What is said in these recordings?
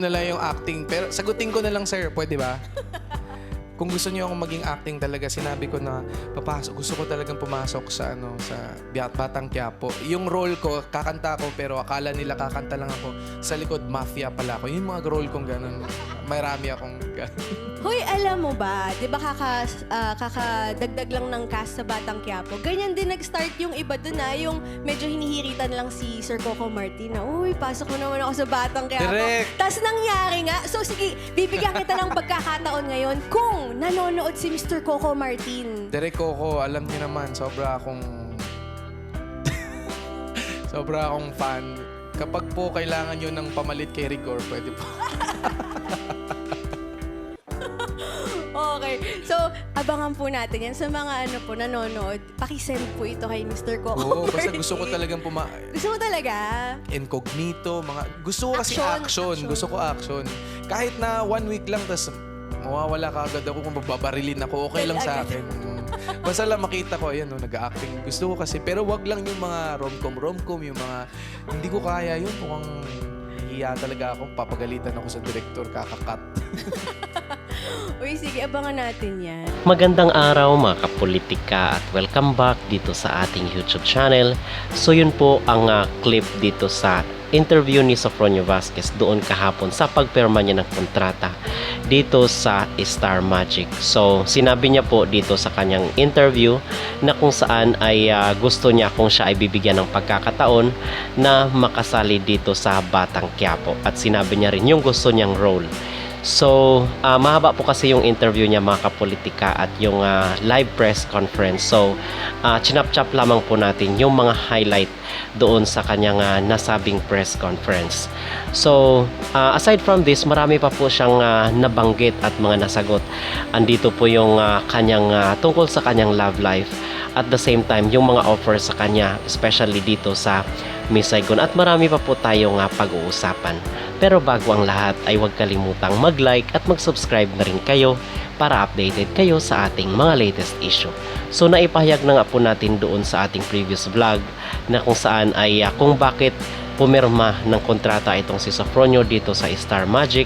na lang yung acting. Pero sagutin ko na lang, sir. Pwede ba? Kung gusto niyo akong maging acting talaga, sinabi ko na gusto ko talagang pumasok sa Batang Quiapo. Yung role ko, kakanta ko pero akala nila kakanta lang ako. Sa likod, mafia pala ako. Yung mga role kong ganun. Marami akong Hoy, alam mo ba, di ba kakadagdag lang ng cast sa Batang Quiapo? Ganyan din nag-start yung iba dun yung medyo hinihiritan lang si Sir Coco Martin na, uy, pasok mo naman ako sa Batang Quiapo. Direct. Tapos nangyari nga. So sige, bibigyan kita ng pagkakataon ngayon kung nanonood si Mr. Coco Martin. Direk Coco, alam niyo naman, sobra akong fan. Kapag po kailangan nyo ng pamalit kay Rigor, pwede po. Okay. So, abangan po natin yan. Sa mga nanonood, pakisend po ito kay Mr. Coco Oo, basta Martin. gusto ko talagang Gusto mo talaga? incognito, gusto ko kasi Action. action. Gusto ko action. Kahit na 1 week lang, tas mawawala ka agad ako kung mababarilin ako, okay lang sa akin. Basta lang makita ko, ayan, nag-acting. Gusto ko kasi, pero wag lang yung mga romcom, yung mga, hindi ko kaya yun. Mukhang hiya talaga ako, papagalitan ako sa director, kakakat. Uy, sige, abangan natin yan. Magandang araw mga kapolitika at welcome back dito sa ating YouTube channel. So yun po ang clip dito sa interview ni Sofronio Vasquez doon kahapon sa pagpirma niya ng kontrata dito sa Star Magic. So sinabi niya po dito sa kanyang interview na kung saan ay gusto niya kung siya ay bibigyan ng pagkakataon na makasali dito sa Batang Quiapo at sinabi niya rin yung gusto niyang role. So, mahaba po kasi yung interview niya mga kapolitika at yung live press conference. So, chinap-chap lamang po natin yung mga highlight doon sa kanyang nasabing press conference. So, aside from this, marami pa po siyang nabanggit at mga nasagot. Andito po yung kanyang tungkol sa kanyang love life. At the same time, yung mga offers sa kanya, especially dito sa Miss Saigon. At marami pa po tayong pag-uusapan. Pero bago ang lahat ay huwag kalimutang mag-like at mag-subscribe na rin kayo para updated kayo sa ating mga latest issue. So naipahayag na nga po natin doon sa ating previous vlog na kung saan ay kung bakit pumirma ng kontrata itong si Sofronio dito sa Star Magic.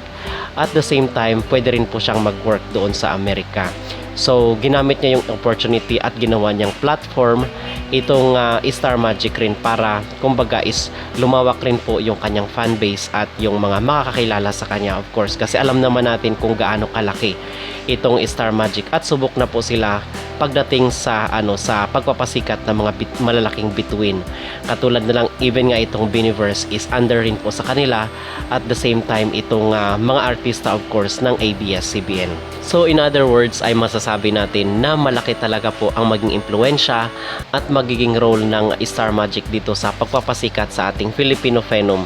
At the same time, pwede rin po siyang mag-work doon sa Amerika. So, ginamit niya yung opportunity at ginawa niyang platform itong Star Magic rin para, kumbaga, is lumawak rin po yung kanyang fanbase at yung mga makakakilala sa kanya, of course. Kasi alam naman natin kung gaano kalaki itong Star Magic at subok na po sila pagdating sa sa pagpapasikat ng mga malalaking bituin. Katulad na lang even nga itong Biniverse is under rin po sa kanila at the same time itong mga artista of course ng ABS-CBN. So in other words ay masasabi natin na malaki talaga po ang maging impluensya at magiging role ng Star Magic dito sa pagpapasikat sa ating Filipino phenom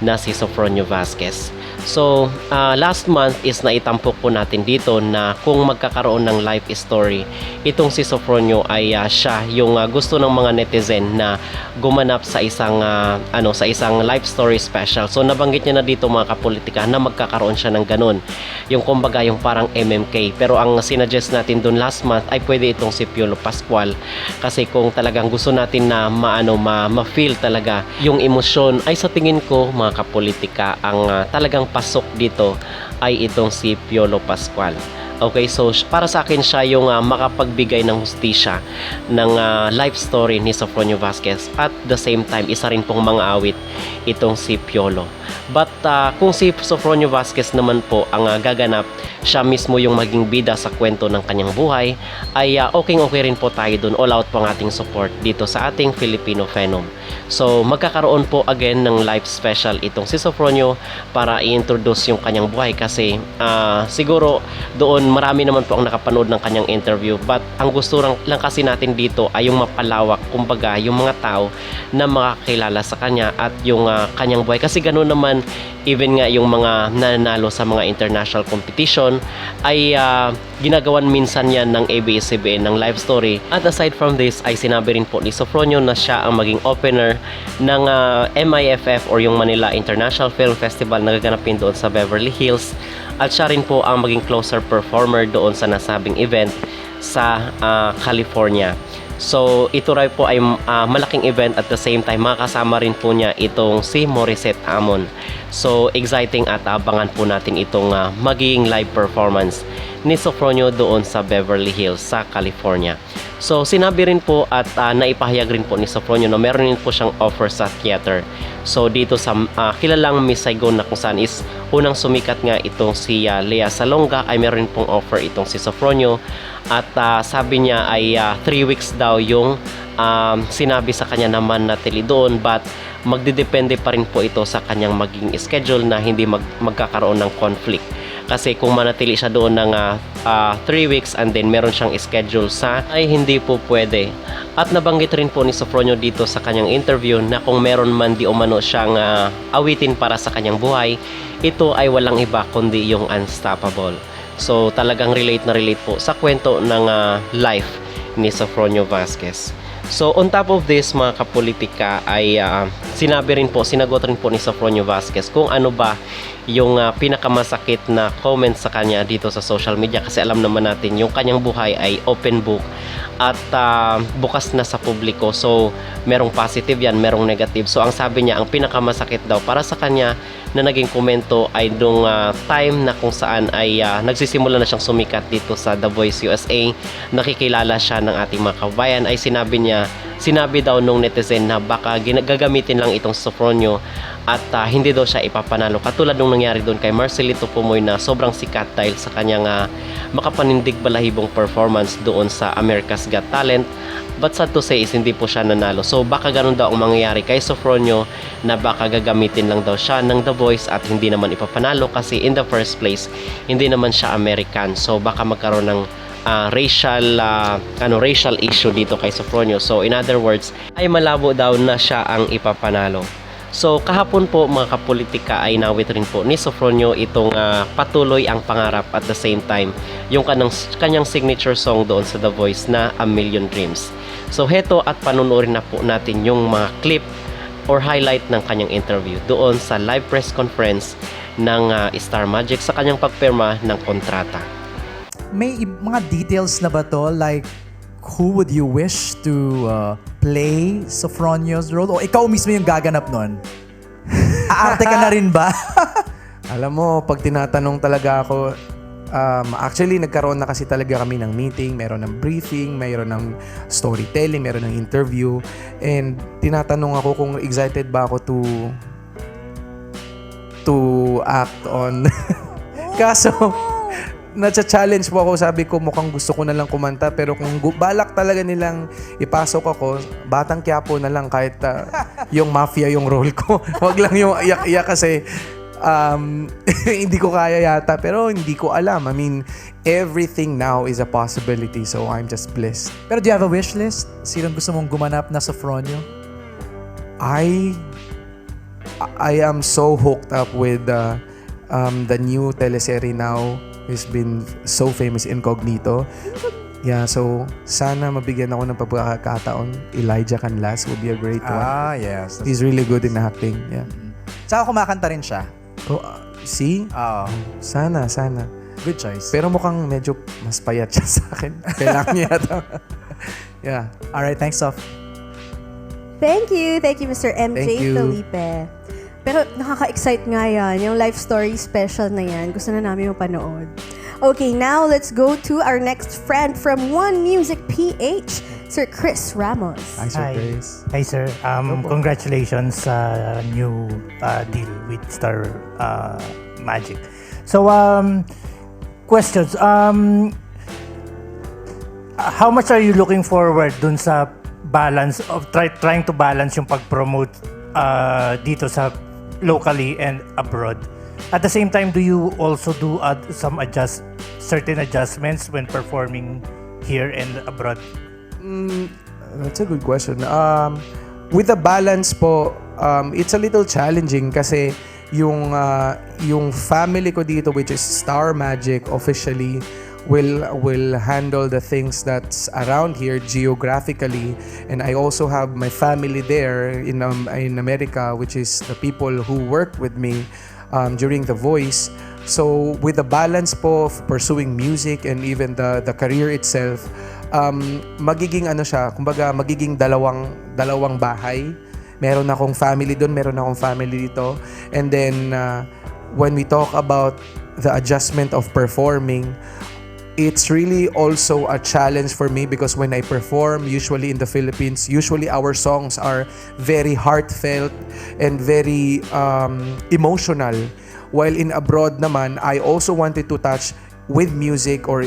na si Sofronio Vasquez. So, last month is naitampok po natin dito na kung magkakaroon ng life story, itong si Sofronio ay siya yung gusto ng mga netizen na gumanap sa isang life story special. So, nabanggit niya na dito mga kapolitika na magkakaroon siya ng ganun. Yung kumbaga yung parang MMK. Pero ang sinuggest natin doon last month ay pwede itong si Piolo Pascual. Kasi kung talagang gusto natin na ma-feel talaga yung emosyon ay sa tingin ko mga kapolitika ang talagang pasok dito ay itong si Piolo Pascual. Okay, so para sa akin siya yung makapagbigay ng hustisya ng life story ni Sofronio Vasquez at the same time isa rin pong mga awit itong si Piolo. But kung si Sofronio Vasquez naman po ang gaganap, siya mismo yung maging bida sa kwento ng kanyang buhay, ay okay rin po tayo dun. All out po ang ating support dito sa ating Filipino phenom. So magkakaroon po again ng live special itong si Sofronio para i-introduce yung kanyang buhay kasi siguro doon marami naman po ang nakapanood ng kanyang interview, but ang gusto lang kasi natin dito ay yung mapalawak, kumbaga yung mga tao na makakilala sa kanya at yung kanyang buhay kasi ganoon naman even nga yung mga nanalo sa mga international competition ay ginagawan minsan yan ng ABS-CBN ng live story. At aside from this ay sinabi rin po ni Sofronio na siya ang maging opener ng MIFF or yung Manila International Film Festival na gaganapin doon sa Beverly Hills at siya rin po ang maging closer performer doon sa nasabing event sa California. So ito rin po ay malaking event, at the same time makakasama rin po niya itong si Morissette Amon. So exciting at abangan po natin itong magiging live performance ni Sofronio doon sa Beverly Hills sa California. So sinabi rin po at naipahayag rin po ni Sofronio na meron rin po siyang offer sa theater. So dito sa kilalang Miss Saigon na kung saan is unang sumikat nga itong si Lea Salonga, ay meron rin pong offer itong si Sofronio. At sabi niya ay 3 weeks daw yung sinabi sa kanya naman na tili doon, but magdidepende pa rin po ito sa kanyang maging schedule na hindi magkakaroon ng conflict. Kasi kung manatili siya doon ng 3 weeks and then meron siyang schedule sa ay hindi po pwede. At nabanggit rin po ni Sofronio dito sa kanyang interview na kung meron man di umano siyang awitin para sa kanyang buhay, ito ay walang iba kundi yung Unstoppable. So talagang relate na relate po sa kwento ng life ni Sofronio Vasquez. So on top of this mga kapolitika ay sinagot rin po ni Sofronio Vasquez kung ano ba yung pinakamasakit na comment sa kanya dito sa social media, kasi alam naman natin yung kanyang buhay ay open book at bukas na sa publiko. So merong positive yan, merong negative. So ang sabi niya, ang pinakamasakit daw para sa kanya na naging komento ay nung time na kung saan ay nagsisimula na siyang sumikat dito sa The Voice USA, nakikilala siya ng ating mga kabayan, ay sinabi daw nung netizen na baka gagamitin lang itong Sofronio at hindi daw siya ipapanalo, katulad nung nangyari doon kay Marcelito Pumoy na sobrang sikat dahil sa kanyang makapanindig balahibong performance doon sa America's Got Talent. But sad to say is hindi po siya nanalo. So baka ganun daw ang mangyayari kay Sofronio, na baka gagamitin lang daw siya ng The Voice at hindi naman ipapanalo, kasi in the first place hindi naman siya American. So baka magkaroon ng racial issue dito kay Sofronio. So in other words, ay malabo daw na siya ang ipapanalo. So kahapon po mga kapolitika ay nawit rin po ni Sofronio itong patuloy ang pangarap, at the same time yung kanyang signature song doon sa The Voice na A Million Dreams. So heto at panunuorin na po natin yung mga clip or highlight ng kanyang interview doon sa live press conference ng Star Magic sa kanyang pagpirma ng kontrata. May mga details na ba to? Like, who would you wish to play Sofronio's role? O ikaw mismo yung gaganap nun? Aarte ka na rin ba? Alam mo, pag tinatanong talaga ako, actually nagkaroon na kasi talaga kami ng meeting, meron ng briefing, meron ng storytelling, meron ng interview, and tinatanong ako kung excited ba ako to act on. Kaso na-challenge po ako, sabi ko mukhang gusto ko na lang kumanta, pero kung balak talaga nilang ipasok ako, Batang Quiapo na lang, kahit yung mafia yung role ko. Wag lang yung iyak-iyak kasi hindi ko kaya yata, pero hindi ko alam. I mean, everything now is a possibility, so I'm just blessed. Pero do you have a wish list? Sinong gusto mong gumanap na Sofronio? I am so hooked up with the new teleserye now. It's been so famous, Incognito. Yeah, so sana mabigyan ako ng pagkakataon. Elijah Canlas would be a great one. Yes. He's really good in acting. Yeah. Tsaka kumakanta rin siya. Oh, see? Oo. Sana. Good choice. Pero mukhang medyo mas payat siya sa akin. Kailangan niya ito. Yeah. Alright, thanks, Sof. Thank you, Mr. MJ Thank you. Felipe. Pero nakaka-excite nga yan, yung life story special na yan. Gusto na namin mapanood. Okay, now let's go to our next friend from One Music PH, Sir Chris Ramos. Hi, Sir Hi. Grace. Hi sir, congratulations sa new deal with Star Magic. So, questions. How much are you looking forward dun sa balance of trying to balance yung pag-promote dito sa locally and abroad? At the same time, do you also do certain adjustments when performing here and abroad? That's a good question. With the balance po, it's a little challenging kasi yung family ko dito, which is Star Magic, officially will handle the things that's around here geographically, and I also have my family there in America, which is the people who work with me during The Voice. So with the balance po of pursuing music and even the career itself, magiging ano siya, kumbaga magiging dalawang bahay. Meron akong family doon, meron akong family dito. And then when we talk about the adjustment of performing, it's really also a challenge for me because when I perform, usually in the Philippines, usually our songs are very heartfelt and very emotional. While in abroad naman, I also wanted to touch with music or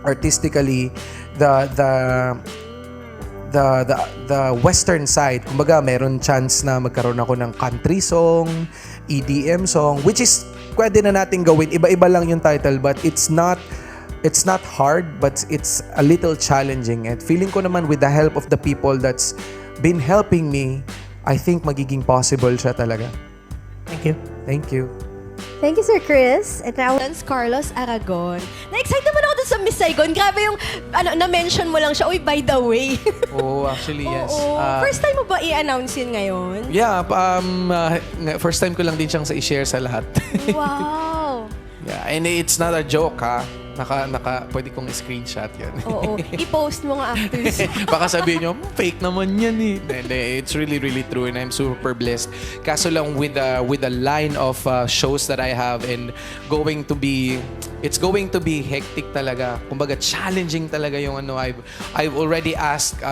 artistically the western side. Kumbaga, meron chance na magkaroon ako ng country song, EDM song, which is pwede na natin gawin. Iba-iba lang yung title, but it's not hard, but it's a little challenging. And feeling ko naman with the help of the people that's been helping me, I think magiging possible siya talaga. Thank you. Thank you. Thank you, Sir Chris. And now, Carlos Aragon. Na-excite naman ako dun sa Miss Saigon. Grabe yung, na-mention mo lang siya. Uy, by the way. Oh, actually, yes. Oo. First time mo ba i-announce yun ngayon? Yeah, first time ko lang din siyang i-share sa lahat. Wow. Yeah, and it's not a joke, ha? Pwede kong screenshot yan. Oo. I-post mo nga after. Baka sabihin nyo, fake naman yan eh. Hindi, it's really, really true and I'm super blessed. Kaso lang with the line of shows that I have and it's going to be hectic talaga. Kumbaga, challenging talaga yung ano. I've already asked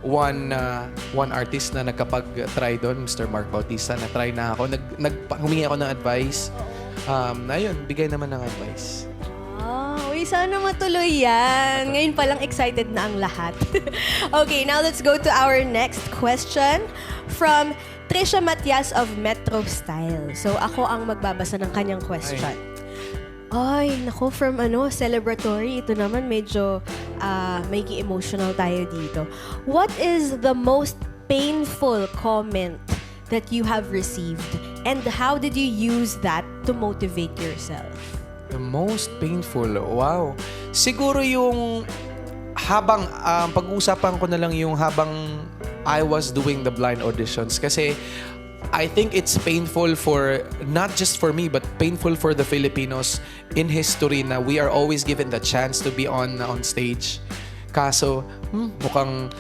one artist na nagkapag-try doon, Mr. Mark Bautista, na-try na ako. Humingi ako ng advice. Ayun, bigay naman ng advice. Uy, sana matuloy yan. Ngayon pa lang excited na ang lahat. Okay, now let's go to our next question from Trisha Matias of Metro Style. So, ako ang magbabasa ng kanyang question. Ay, nako, from celebratory. Ito naman medyo may emotional tayo dito. What is the most painful comment that you have received? And how did you use that to motivate yourself? The most painful, wow. Siguro yung habang, pag-uusapan ko na lang yung habang I was doing the blind auditions. Kasi I think it's painful for, not just for me, but painful for the Filipinos in history na we are always given the chance to be on stage. Kaso, mukhang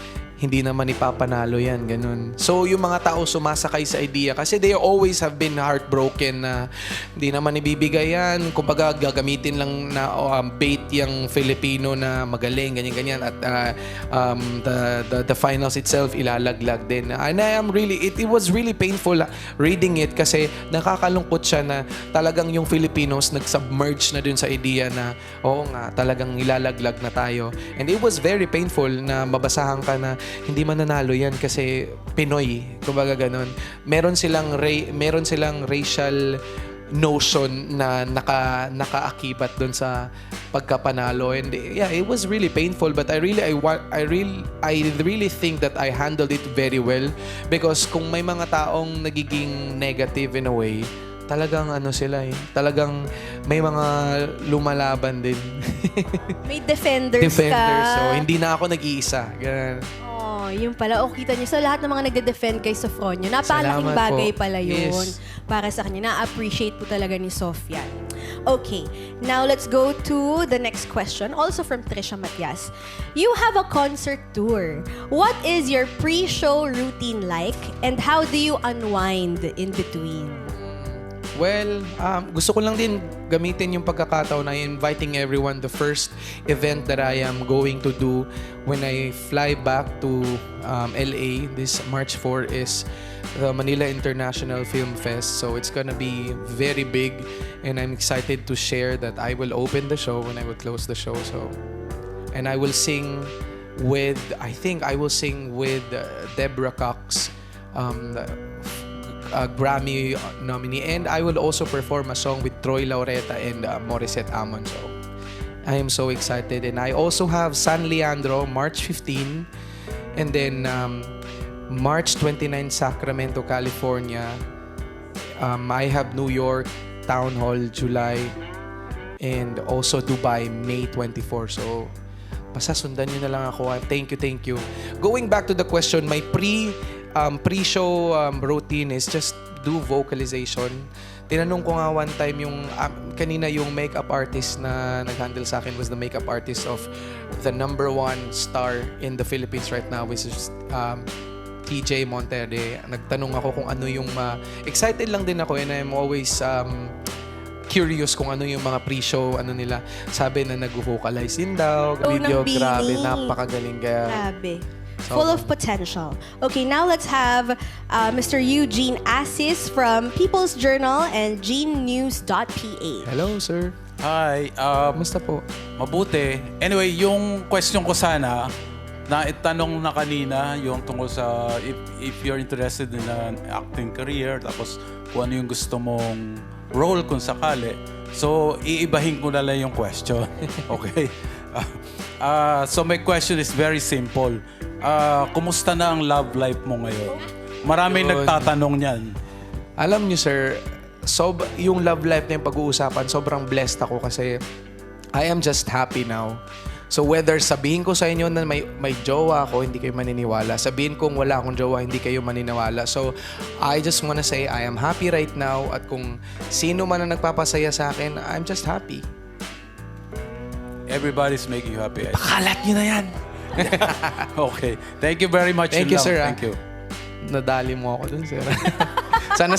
hindi naman ipapanalo yan, ganun. So, yung mga tao sumasakay sa idea kasi they always have been heartbroken na hindi naman ibibigay yan. Kumbaga, gagamitin lang na bait yung Filipino na magaling, ganyan-ganyan. At the finals itself, ilalaglag din. And I am really, it was really painful reading it kasi nakakalungkot siya na talagang yung Filipinos nag-submerge na dun sa idea na, oo nga, talagang ilalaglag na tayo. And it was very painful na mabasahan ka na hindi mananalo yan kasi Pinoy, kumbaga ganon. Meron silang racial notion na nakaakibat doon sa pagkapanalo, and yeah, it was really painful, but I really think that I handled it very well because kung may mga taong nagiging negative in a way, talagang talagang may mga lumalaban din. May defenders ka. So hindi na ako nag-iisa. Ganun. Yung pala. Kita niyo. So, lahat ng mga nagde-defend kay Sofronio, napakalaking Salamat bagay po. pala yun Yes. para sa kanya. Na-appreciate po talaga ni Sofia. Okay. Now, let's go to the next question. Also from Trisha Matias. You have a concert tour. What is your pre-show routine like? And how do you unwind in between? Well, gusto ko lang din gamitin yung pagkakataon na inviting everyone. The first event that I am going to do when I fly back to LA this March 4 is the Manila International Film Fest. So it's gonna be very big and I'm excited to share that I will open the show and I will close the show. So, and I will sing with, Deborah Cox, Grammy nominee, and I will also perform a song with Troy Laureta and Morissette Amon. So I am so excited, and I also have San Leandro March 15, and then March 29 Sacramento, California. I have New York Town Hall July, and also Dubai May 24. So basta sundan nyo na lang ako. Thank you. Going back to the question, my pre-show routine is just do vocalization. tinanong ko nga one time yung, kanina yung makeup artist na nag-handle sa akin was the makeup artist of the #1 star in the Philippines right now, which is TJ Monterrey. Nagtanong ako kung ano yung, excited lang din ako and I'm always curious kung ano yung mga pre-show, ano nila. Sabi na nag-vocalize din daw, Oh, video, ng Bini. grabe, napakagaling kaya. Grabe. Full of potential. Okay, now let's have Mr. Eugene Assis from People's Journal and genenews.ph. Hello, sir. Hi, Kamusta po? mabuti. Anyway, yung question ko sana, na itanong na kanina, yung tungkol sa if you're interested in an acting career, tapos kung ano yung gusto mong role kung sakali. So, iibahin ko na lang yung question. Okay? So, my question is very simple. Kumusta na ang love life mo ngayon? Maraming Yun. nagtatanong niyan. Alam niyo, sir, yung love life na yung pag-uusapan, sobrang blessed ako kasi I am just happy now. So whether sabihin ko sa inyo na may jowa ako, hindi kayo maniniwala. Sabihin kong wala akong jowa, hindi kayo maniniwala. So I just wanna say I am happy right now at kung sino man ang nagpapasaya sa akin, I'm just happy. Everybody's making you happy. Kalat niyo na yan! Okay. Thank you very much. Thank you, Yun lang. sir. Thank you. Nadali mo ako dun, sir. Sana